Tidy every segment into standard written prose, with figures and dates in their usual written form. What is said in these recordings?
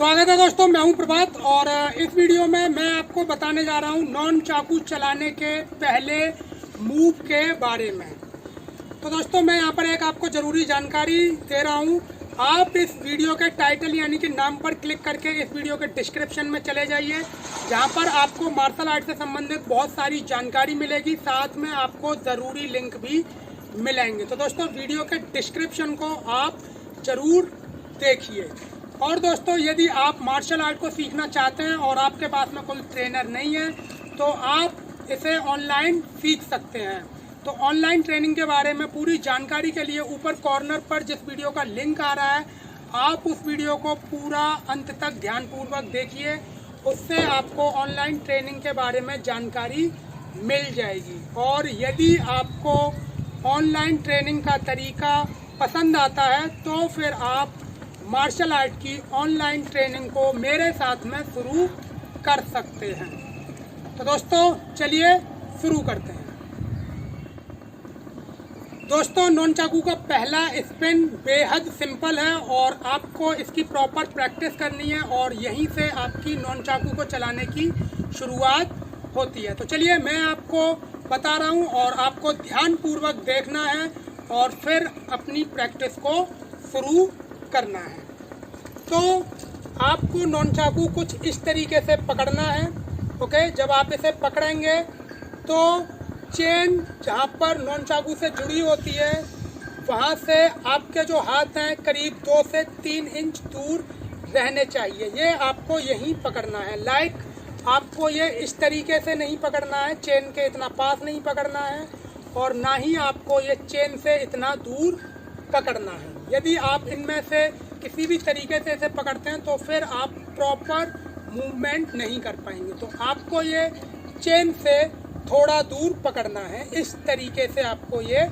स्वागत है दोस्तों, मैं हूं प्रभात और इस वीडियो में मैं आपको बताने जा रहा हूं नॉन चाकू चलाने के पहले मूव के बारे में। तो दोस्तों मैं यहां पर एक आपको ज़रूरी जानकारी दे रहा हूं। आप इस वीडियो के टाइटल यानी कि नाम पर क्लिक करके इस वीडियो के डिस्क्रिप्शन में चले जाइए, जहां पर आपको मार्शल आर्ट से संबंधित बहुत सारी जानकारी मिलेगी, साथ में आपको ज़रूरी लिंक भी मिलेंगे। तो दोस्तों वीडियो के डिस्क्रिप्शन को आप ज़रूर देखिए। और दोस्तों यदि आप मार्शल आर्ट को सीखना चाहते हैं और आपके पास में कोई ट्रेनर नहीं है तो आप इसे ऑनलाइन सीख सकते हैं। तो ऑनलाइन ट्रेनिंग के बारे में पूरी जानकारी के लिए ऊपर कॉर्नर पर जिस वीडियो का लिंक आ रहा है, आप उस वीडियो को पूरा अंत तक ध्यानपूर्वक देखिए। उससे आपको ऑनलाइन ट्रेनिंग के बारे में जानकारी मिल जाएगी। और यदि आपको ऑनलाइन ट्रेनिंग का तरीका पसंद आता है तो फिर आप मार्शल आर्ट की ऑनलाइन ट्रेनिंग को मेरे साथ में शुरू कर सकते हैं। तो दोस्तों चलिए शुरू करते हैं। दोस्तों नॉन चाकू का पहला स्पिन बेहद सिंपल है और आपको इसकी प्रॉपर प्रैक्टिस करनी है और यहीं से आपकी नॉन चाकू को चलाने की शुरुआत होती है। तो चलिए मैं आपको बता रहा हूं और आपको ध्यानपूर्वक देखना है और फिर अपनी प्रैक्टिस को शुरू करना है। तो आपको नॉन चाकू कुछ इस तरीके से पकड़ना है। ओके, जब आप इसे पकड़ेंगे तो चेन जहाँ पर नॉन चाकू से जुड़ी होती है वहाँ से आपके जो हाथ हैं करीब 2 से 3 इंच दूर रहने चाहिए। ये आपको यहीं पकड़ना है। लाइक आपको ये इस तरीके से नहीं पकड़ना है, चेन के इतना पास नहीं पकड़ना है और ना ही आपको ये चेन से इतना दूर पकड़ना है। यदि आप इनमें से किसी भी तरीके से इसे पकड़ते हैं तो फिर आप प्रॉपर मूवमेंट नहीं कर पाएंगे। तो आपको ये चेन से थोड़ा दूर पकड़ना है, इस तरीके से आपको ये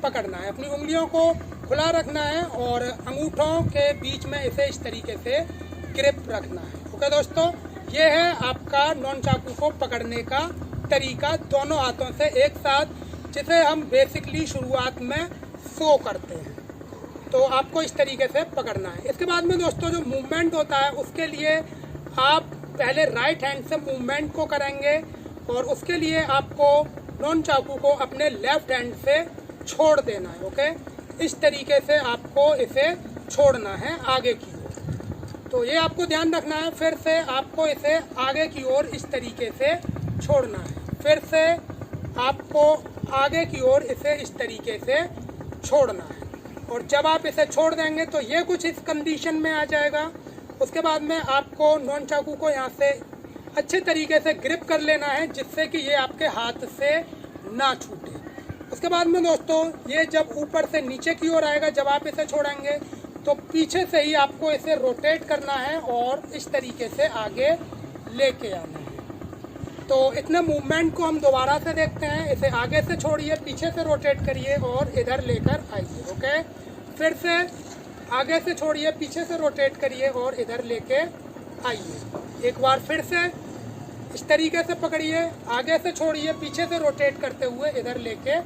पकड़ना है। अपनी उंगलियों को खुला रखना है और अंगूठों के बीच में इसे इस तरीके से ग्रिप रखना है। ओके दोस्तों, ये है आपका नॉन चाकू को पकड़ने का तरीका दोनों हाथों से एक साथ, जिसे हम बेसिकली शुरुआत में शो करते हैं। तो आपको इस तरीके से पकड़ना है। इसके बाद में दोस्तों जो मूवमेंट होता है उसके लिए आप पहले राइट हैंड से मूवमेंट को करेंगे और उसके लिए आपको नॉन चाकू को अपने लेफ्ट हैंड से छोड़ देना है। ओके, इस तरीके से आपको इसे छोड़ना है आगे की ओर। तो ये आपको ध्यान रखना है। फिर से आपको इसे आगे की ओर इस तरीके से छोड़ना है। फिर से आपको आगे की ओर इसे इस तरीके से छोड़ना है। और जब आप इसे छोड़ देंगे तो ये कुछ इस कंडीशन में आ जाएगा। उसके बाद में आपको नॉन चाकू को यहाँ से अच्छे तरीके से ग्रिप कर लेना है, जिससे कि ये आपके हाथ से ना छूटे। उसके बाद में दोस्तों ये जब ऊपर से नीचे की ओर आएगा, जब आप इसे छोड़ेंगे तो पीछे से ही आपको इसे रोटेट करना है और इस तरीके से आगे लेके आना है। तो इतने मूवमेंट को हम दोबारा से देखते हैं। इसे आगे से छोड़िए, पीछे से रोटेट करिए और इधर लेकर आइए। ओके, फिर से आगे से छोड़िए, पीछे से रोटेट करिए और इधर लेके आइए। एक बार फिर से इस तरीके से पकड़िए, आगे से छोड़िए, पीछे से रोटेट करते हुए इधर लेके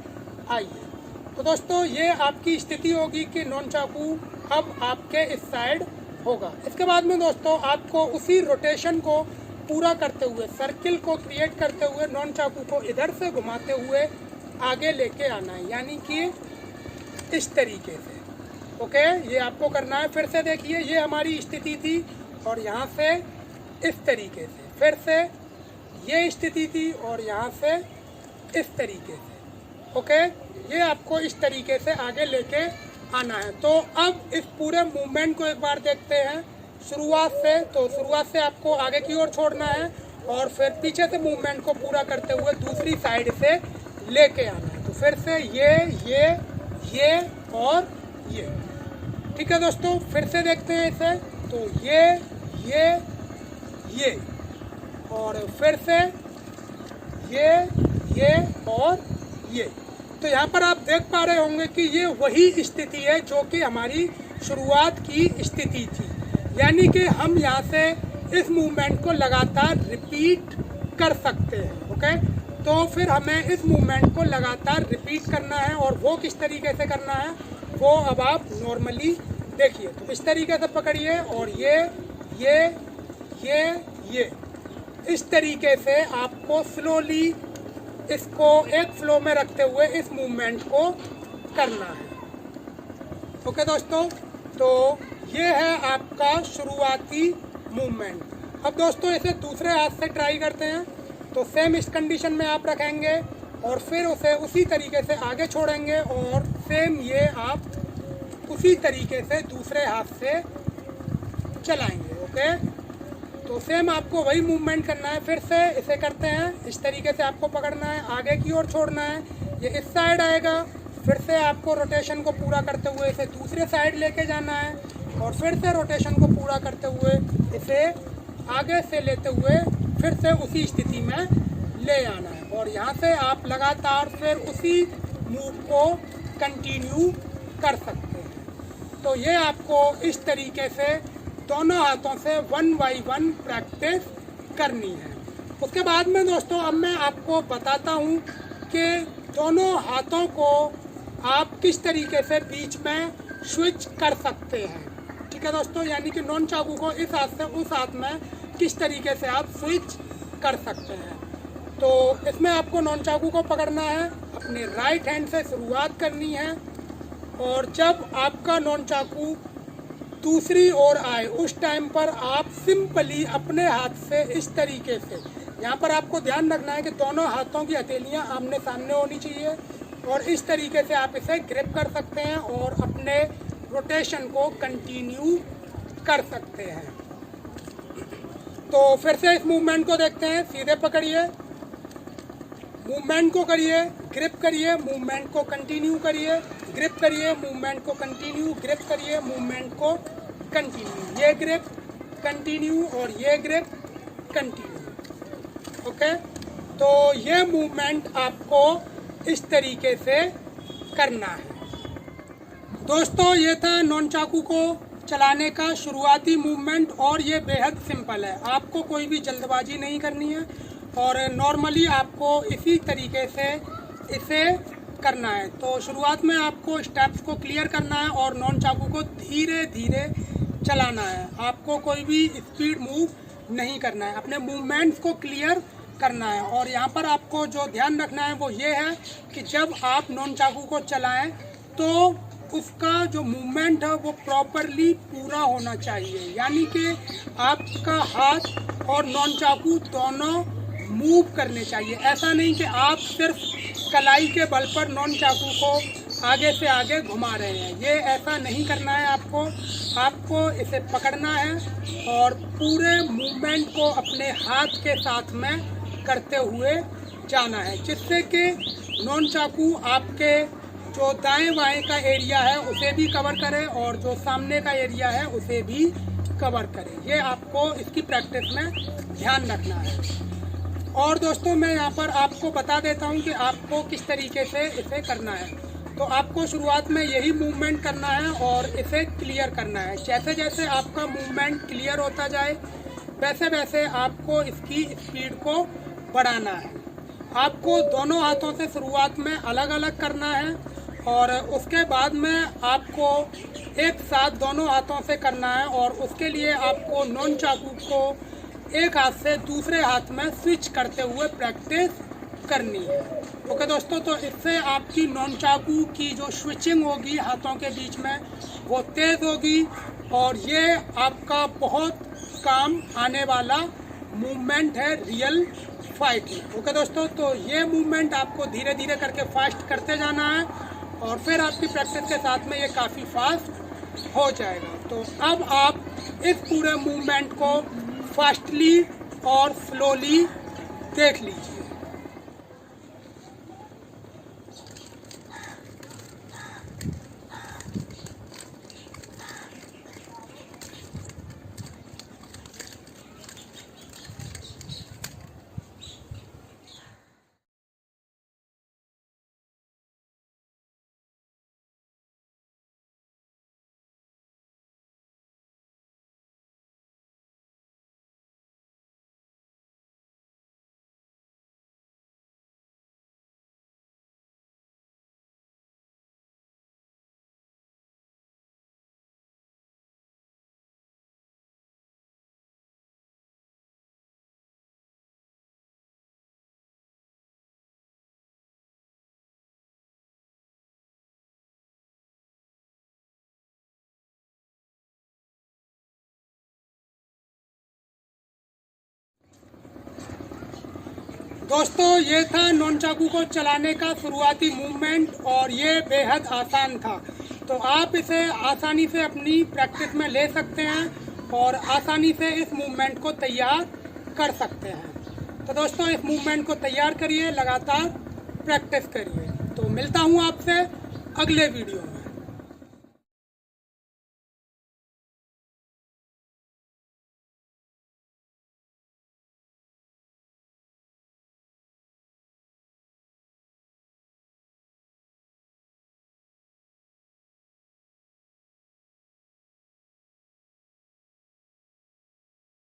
आइए। तो दोस्तों ये आपकी स्थिति होगी कि नॉन चाकू अब आपके इस साइड होगा। इसके बाद में दोस्तों आपको उसी रोटेशन को पूरा करते हुए, सर्किल को क्रिएट करते हुए नॉन चाकू को इधर से घुमाते हुए आगे लेके आना है, यानी कि इस तरीके से। ओके, ये आपको करना है। फिर से देखिए, ये हमारी स्थिति थी और यहाँ से इस तरीके से, फिर से ये स्थिति थी और यहाँ से इस तरीके से। ओके, ये आपको इस तरीके से आगे लेके आना है। तो अब इस पूरे मूवमेंट को एक बार देखते हैं शुरुआत से। तो शुरुआत से आपको आगे की ओर छोड़ना है और फिर पीछे से मूवमेंट को पूरा करते हुए दूसरी साइड से लेके आना है। तो फिर से ये और ये। ठीक है दोस्तों, फिर से देखते हैं इसे। तो ये और फिर से ये और ये। तो यहाँ पर आप देख पा रहे होंगे कि ये वही स्थिति है जो कि हमारी शुरुआत की स्थिति थी, यानी कि हम यहाँ से इस मूवमेंट को लगातार रिपीट कर सकते हैं। ओके, तो फिर हमें इस मूवमेंट को लगातार रिपीट करना है और वो किस तरीके से करना है वो अब आप नॉर्मली देखिए। तो इस तरीके से पकड़िए और ये ये इस तरीके से आपको स्लोली इसको एक फ्लो में रखते हुए इस मूवमेंट को करना है। ओके दोस्तों, तो ये है आपका शुरुआती मूवमेंट। अब दोस्तों इसे दूसरे हाथ से ट्राई करते हैं। तो सेम इस कंडीशन में आप रखेंगे और फिर उसे उसी तरीके से आगे छोड़ेंगे और सेम ये आप उसी तरीके से दूसरे हाथ से चलाएंगे। ओके, तो सेम आपको वही मूवमेंट करना है। फिर से इसे करते हैं, इस तरीके से आपको पकड़ना है, आगे की ओर छोड़ना है, ये इस साइड आएगा। फिर से आपको रोटेशन को पूरा करते हुए इसे दूसरे साइड लेके जाना है और फिर से रोटेशन को पूरा करते हुए इसे आगे से लेते हुए फिर से उसी स्थिति में ले आना है। और यहाँ से आप लगातार फिर उसी मूव को कंटिन्यू कर सकते हैं। तो ये आपको इस तरीके से दोनों हाथों से 1 बाय 1 प्रैक्टिस करनी है। उसके बाद में दोस्तों अब मैं आपको बताता हूँ कि दोनों हाथों को आप किस तरीके से बीच में स्विच कर सकते हैं। ठीक है दोस्तों, यानी कि नॉन चाकू को इस हाथ से उस हाथ में किस तरीके से आप स्विच कर सकते हैं। तो इसमें आपको नॉन चाकू को पकड़ना है, अपने राइट हैंड से शुरुआत करनी है और जब आपका नॉन चाकू दूसरी ओर आए उस टाइम पर आप सिंपली अपने हाथ से इस तरीके से, यहाँ पर आपको ध्यान रखना है कि दोनों हाथों की हथेलियाँ आमने सामने होनी चाहिए और इस तरीके से आप इसे ग्रिप कर सकते हैं और अपने रोटेशन को कंटिन्यू कर सकते हैं। तो फिर से इस मूवमेंट को देखते हैं। सीधे पकड़िए, मूवमेंट को करिए, ग्रिप करिए, मूवमेंट को कंटिन्यू करिए, ग्रिप करिए, मूवमेंट को कंटिन्यू, ग्रिप करिए, मूवमेंट को कंटिन्यू, ये ग्रिप कंटिन्यू और ये ग्रिप कंटिन्यू। ओके, तो ये मूवमेंट आपको इस तरीके से करना है। दोस्तों ये था नॉन चाकू को चलाने का शुरुआती मूवमेंट और ये बेहद सिंपल है। आपको कोई भी जल्दबाजी नहीं करनी है और नॉर्मली आपको इसी तरीके से इसे करना है। तो शुरुआत में आपको स्टेप्स को क्लियर करना है और नॉन चाकू को धीरे धीरे चलाना है। आपको कोई भी स्पीड मूव नहीं करना है, अपने मूवमेंट्स को क्लियर करना है। और यहाँ पर आपको जो ध्यान रखना है वो ये है कि जब आप नॉन चाकू को चलाएं तो उसका जो मूवमेंट है वो प्रॉपरली पूरा होना चाहिए, यानी कि आपका हाथ और नॉन चाकू दोनों मूव करने चाहिए। ऐसा नहीं कि आप सिर्फ कलाई के बल पर नॉन चाकू को आगे से आगे घुमा रहे हैं, ये ऐसा नहीं करना है। आपको इसे पकड़ना है और पूरे मूवमेंट को अपने हाथ के साथ में करते हुए जाना है, जिससे कि नॉन चाकू आपके जो दाएं बाएं का एरिया है उसे भी कवर करे और जो सामने का एरिया है उसे भी कवर करे। ये आपको इसकी प्रैक्टिस में ध्यान रखना है। और दोस्तों मैं यहाँ पर आपको बता देता हूँ कि आपको किस तरीके से इसे करना है। तो आपको शुरुआत में यही मूवमेंट करना है और इसे क्लियर करना है। जैसे जैसे आपका मूवमेंट क्लियर होता जाए वैसे वैसे आपको इसकी स्पीड को बढ़ाना है। आपको दोनों हाथों से शुरुआत में अलग अलग करना है और उसके बाद में आपको एक साथ दोनों हाथों से करना है और उसके लिए आपको नॉन चाकू को एक हाथ से दूसरे हाथ में स्विच करते हुए प्रैक्टिस करनी है। ओके दोस्तों, तो इससे आपकी नॉन चाकू की जो स्विचिंग होगी हाथों के बीच में वो तेज़ होगी और ये आपका बहुत काम आने वाला मूवमेंट है रियल फाइट में। ओके दोस्तों, तो ये मूवमेंट आपको धीरे धीरे करके फास्ट करते जाना है और फिर आपकी प्रैक्टिस के साथ में ये काफ़ी फास्ट हो जाएगा। तो अब आप इस पूरे मूवमेंट को फास्टली और स्लोली देख लीजिए। दोस्तों ये था नॉन चाकू को चलाने का शुरुआती मूवमेंट और ये बेहद आसान था। तो आप इसे आसानी से अपनी प्रैक्टिस में ले सकते हैं और आसानी से इस मूवमेंट को तैयार कर सकते हैं। तो दोस्तों इस मूवमेंट को तैयार करिए, लगातार प्रैक्टिस करिए। तो मिलता हूँ आपसे अगले वीडियो में।